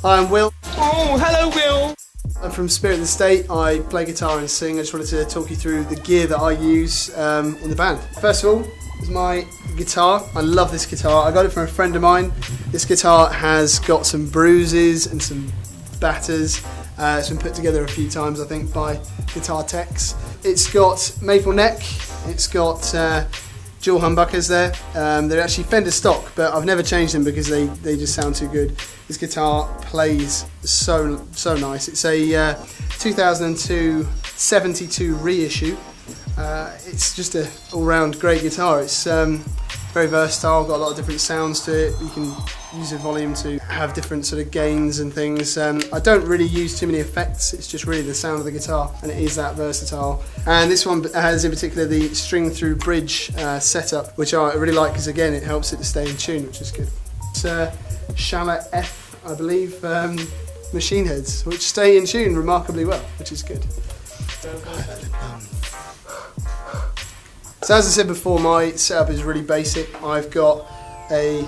Hi, I'm Will. Oh, hello Will! I'm from Spirit of the State. I play guitar and sing. I just wanted to talk you through the gear that I use in the band. First of all, is my guitar. I love this guitar. I got it from a friend of mine. This guitar has got some bruises and some batters. It's been put together a few times, I think, by guitar techs. It's got maple neck. It's got dual humbuckers there. They're actually Fender stock, but I've never changed them because they just sound too good. This guitar plays so nice. It's a 2002 72 reissue. It's just an all-round great guitar. It's very versatile, got a lot of different sounds to it. You can use the volume to have different sort of gains and things. I don't really use too many effects, it's just really the sound of the guitar, and it is that versatile. And this one has in particular the string through bridge setup, which I really like because again it helps it to stay in tune, which is good. It's Shala F, I believe, machine heads, which stay in tune remarkably well, which is good. So as I said before, my setup is really basic. I've got a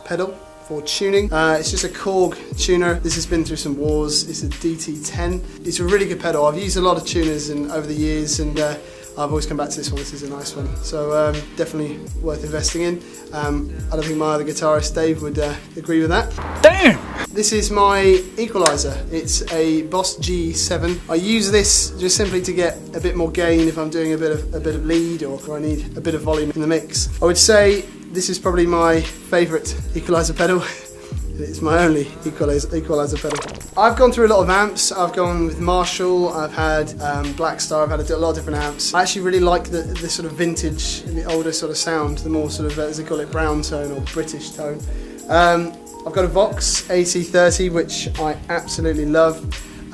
pedal for tuning. It's just a Korg tuner. This has been through some wars. It's a DT10. It's a really good pedal. I've used a lot of tuners over the years, and I've always come back to this one. This is a nice one. So definitely worth investing in. I don't think my other guitarist, Dave, would agree with that. Damn! This is my equalizer. It's a Boss G7. I use this just simply to get a bit more gain if I'm doing a bit of lead or I need a bit of volume in the mix. I would say this is probably my favourite equalizer pedal. It's my only equalizer pedal. I've gone through a lot of amps. I've gone with Marshall, I've had Blackstar, I've had a lot of different amps. I actually really like the sort of vintage, the older sort of sound, the more sort of, as they call it, brown tone or British tone. I've got a Vox AC30, which I absolutely love.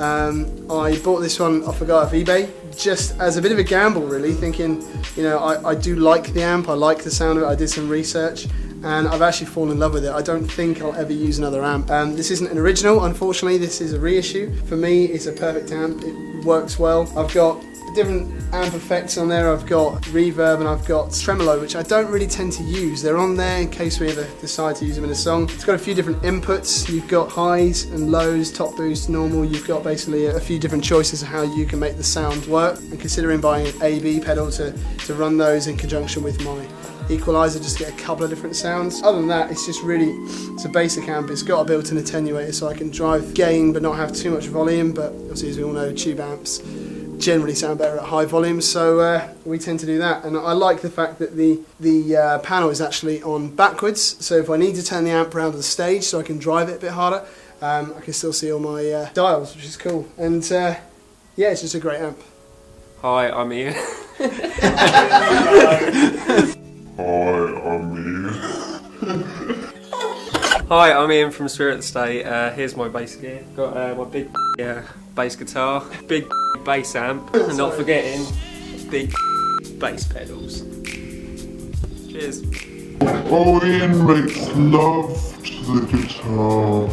I bought this one off a guy off eBay, just as a bit of a gamble really, thinking, you know, I do like the amp, I like the sound of it, I did some research, and I've actually fallen in love with it. I don't think I'll ever use another amp. This isn't an original, unfortunately, this is a reissue. For me, it's a perfect amp, it works well. I've got different amp effects on there. I've got reverb and I've got tremolo, which I don't really tend to use. They're on there in case we ever decide to use them in a song. It's got a few different inputs. You've got highs and lows, top boost, normal. You've got basically a few different choices of how you can make the sound work. And considering buying an AB pedal to run those in conjunction with my equalizer just to get a couple of different sounds. Other than that, it's just really, it's a basic amp. It's got a built-in attenuator so I can drive gain but not have too much volume, but obviously as we all know, tube amps generally sound better at high volumes, so we tend to do that. And I like the fact that the panel is actually on backwards, so if I need to turn the amp around to the stage so I can drive it a bit harder, I can still see all my dials, which is cool. And yeah, it's just a great amp. Hi, I'm Ian. Hi, I'm Ian from Spirit of the State. Here's my bass gear. Got my big bass guitar, big bass amp, and not forgetting big bass pedals. Cheers. Oh, Ian makes love to the guitar.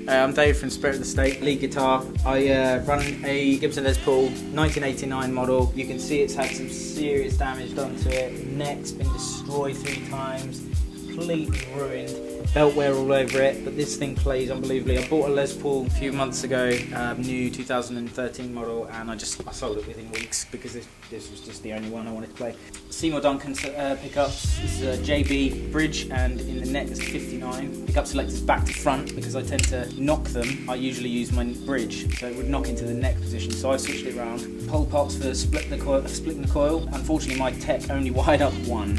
I'm Dave from Spirit of the State, lead guitar. I run a Gibson Les Paul 1989 model. You can see it's had some serious damage done to it. Neck's been destroyed 3 times, completely ruined. Belt wear all over it, but this thing plays unbelievably. I bought a Les Paul a few months ago, new 2013 model, and I sold it within weeks because this was just the only one I wanted to play. Seymour Duncan pickups. This is a JB bridge, and in the neck there's a 59. Pickup selectors back to front because I tend to knock them. I usually use my bridge, so it would knock into the neck position. So I switched it around. Pole pots for splitting the coil. Unfortunately, my tech only wired up one,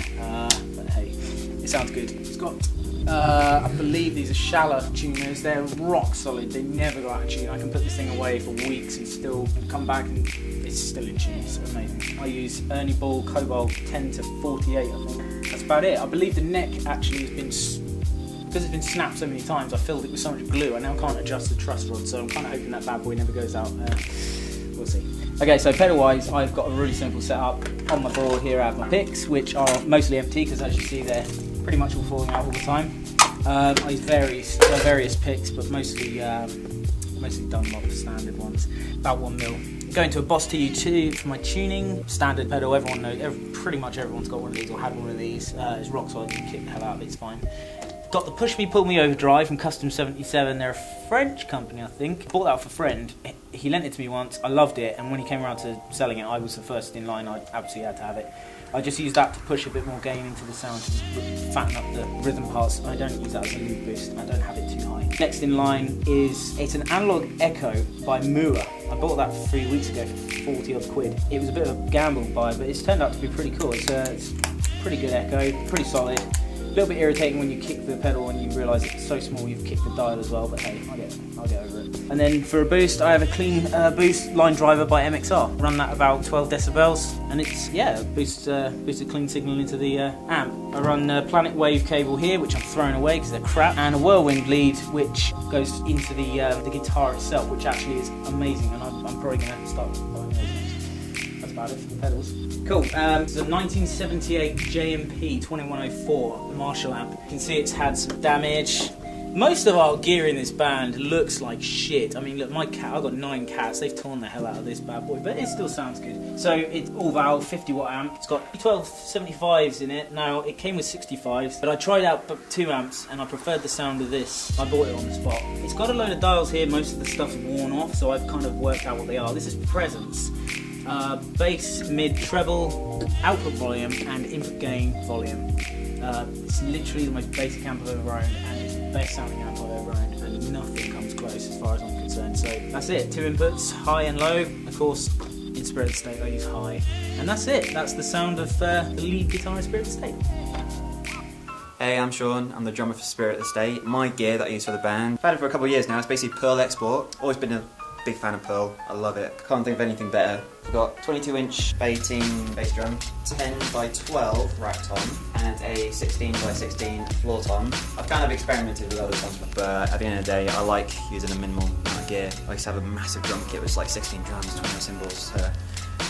but hey, it sounds good. It's got. I believe these are Shala tuners. They're rock solid. They never go out of tune. I can put this thing away for weeks and still come back and it's still in tune. It's amazing. I use Ernie Ball Cobalt 10 to 48, I think. That's about it. I believe the neck actually has been, because it's been snapped so many times, I filled it with so much glue. I now can't adjust the truss rod, so I'm kind of hoping that bad boy never goes out. we'll see. Okay, so pedal wise, I've got a really simple setup. On my board here I have my picks, which are mostly empty because as you see they're pretty much all falling out all the time. I use various picks, but mostly Dunlop standard ones, about 1 mil. Going to a Boss TU2 for my tuning. Standard pedal, everyone knows, pretty much everyone's got one of these or had one of these. It's rock solid, you can kick the hell out of it, it's fine. Got the Push Me Pull Me Overdrive from Custom 77. They're a French company, I think. Bought that off a friend. He lent it to me once. I loved it, and when he came around to selling it, I was the first in line. I absolutely had to have it. I just use that to push a bit more gain into the sound to fatten up the rhythm parts. I don't use that as a lead boost. I don't have it too high. Next in line it's an analog Echo by Mua. I bought that 3 weeks ago for 40 odd quid. It was a bit of a gamble buy, but it's turned out to be pretty cool. It's pretty good Echo, pretty solid. A little bit irritating when you kick the pedal and you realise it's so small you've kicked the dial as well, but hey, I'll get over it. And then for a boost, I have a clean boost line driver by MXR. Run that about 12 decibels, and it's boosts a clean signal into the amp. I run a Planet Wave cable here, which I'm throwing away because they're crap, and a Whirlwind lead, which goes into the guitar itself, which actually is amazing, and I'm probably going to start buying those next. That's about it for the pedals. Cool, it's a 1978 JMP 2104 Marshall amp. You can see it's had some damage. Most of our gear in this band looks like shit. I mean, look, I've got 9 cats, they've torn the hell out of this bad boy, but it still sounds good. So it's all valve, 50 watt amp. It's got 1275s in it. Now, it came with 65s, but I tried out 2 amps and I preferred the sound of this. I bought it on the spot. It's got a load of dials here, most of the stuff's worn off, so I've kind of worked out what they are. This is Presence. Bass, mid, treble, output volume, and input gain volume. It's literally the most basic amp I've ever owned, and it's the best sounding amp I've ever owned, and nothing comes close as far as I'm concerned. So that's it, 2 inputs, high and low. Of course, in Spirit of the State I use high. And that's it, that's the sound of the lead guitar in Spirit of the State. Hey, I'm Sean, I'm the drummer for Spirit of the State. My gear that I use for the band, I've had it for a couple of years now, it's basically Pearl Export. Always been a big fan of Pearl, I love it. Can't think of anything better. We've got 22-inch Bay-18 bass drum, 10x12 rack tom, and a 16x16 floor tom. I've kind of experimented with other toms, but at the end of the day, I like using a minimal amount of gear. I used to have a massive drum kit with like 16 drums, 20 cymbals. That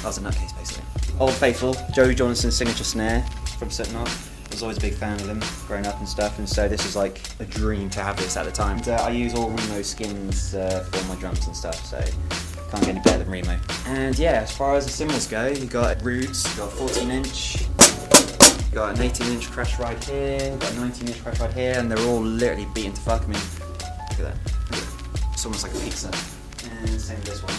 was a nutcase basically. Old Faithful, Joe Johnson's signature snare from Slipknot. I was always a big fan of them growing up and stuff, and so this was like a dream to have this at the time. And, I use all Remo skins for all my drums and stuff, so can't get any better than Remo. And yeah, as far as the cymbals go, you got Roots, you got 14-inch, you got an 18-inch crash ride here, you got a 19-inch crash ride here, and they're all literally beaten to fuck. I mean, look at that. It's almost like a pizza. And same with this one.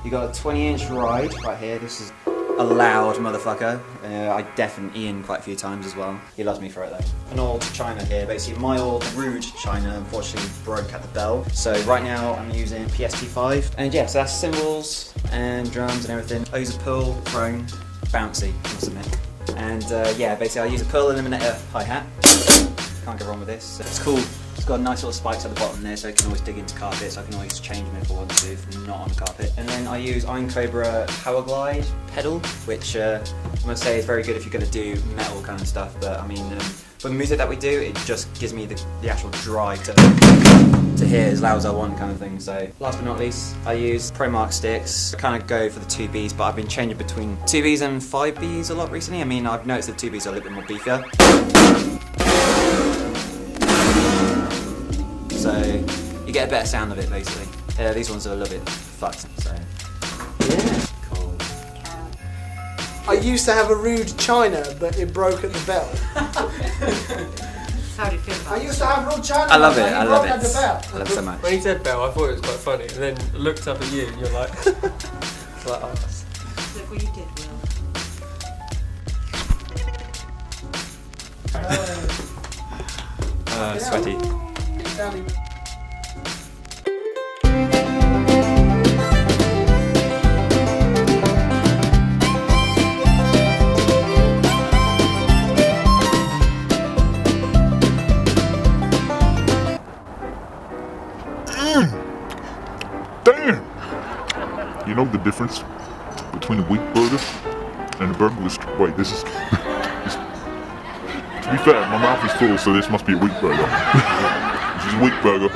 You got a 20-inch ride right here. This is a loud motherfucker. I deafened Ian quite a few times as well. He loves me for it though. An old China here, basically my old Rude China unfortunately broke at the bell. So right now I'm using PST5. And yeah, so that's cymbals and drums and everything. I use a Pearl Throne, bouncy, I must admit. And yeah, basically I use a Pearl Eliminator hi-hat. Can't go wrong with this. It's cool. It's got nice little spikes at the bottom there, so I can always dig into carpet, so I can always change them if I want to, if I'm not on the carpet. And then I use Iron Cobra Power Glide pedal, which I must say is very good if you're going to do metal kind of stuff, but I mean, for the music that we do, it just gives me the actual drive to hear as loud as I want kind of thing. So last but not least, I use ProMark sticks. I kind of go for the 2Bs, but I've been changing between 2Bs and 5Bs a lot recently. I mean, I've noticed the 2Bs are a little bit more beefier. So you get a better sound of it basically. These ones are a little bit fucked, so yeah, cool. I used to have a Rude China, but it broke at the bell. How do you feel about it? I used to have Rude China. I love it, but I it love broke it. at the bell. I love it so much. When he said Bell, I thought it was quite funny, and then looked up at you and you're like, like oh, Look what you did, Will. Sweaty. Damn! You know the difference between a wheat burger and a burger with... Wait, this is... To be fair, my mouth is full, so this must be a wheat burger. This is a wheat burger.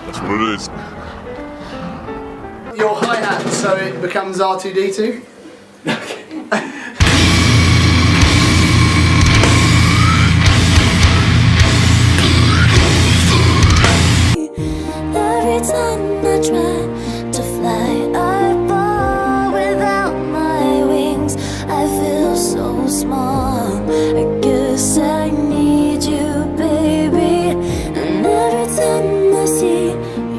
That's what it is. Your hi-hat so it becomes R2-D2. Every time I try to fly, I fall without my wings. I feel so small. I guess I need you, baby. And every time I see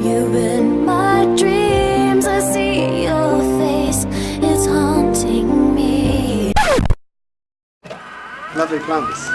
you in my dreams, I see your face. It's haunting me. Lovely plants.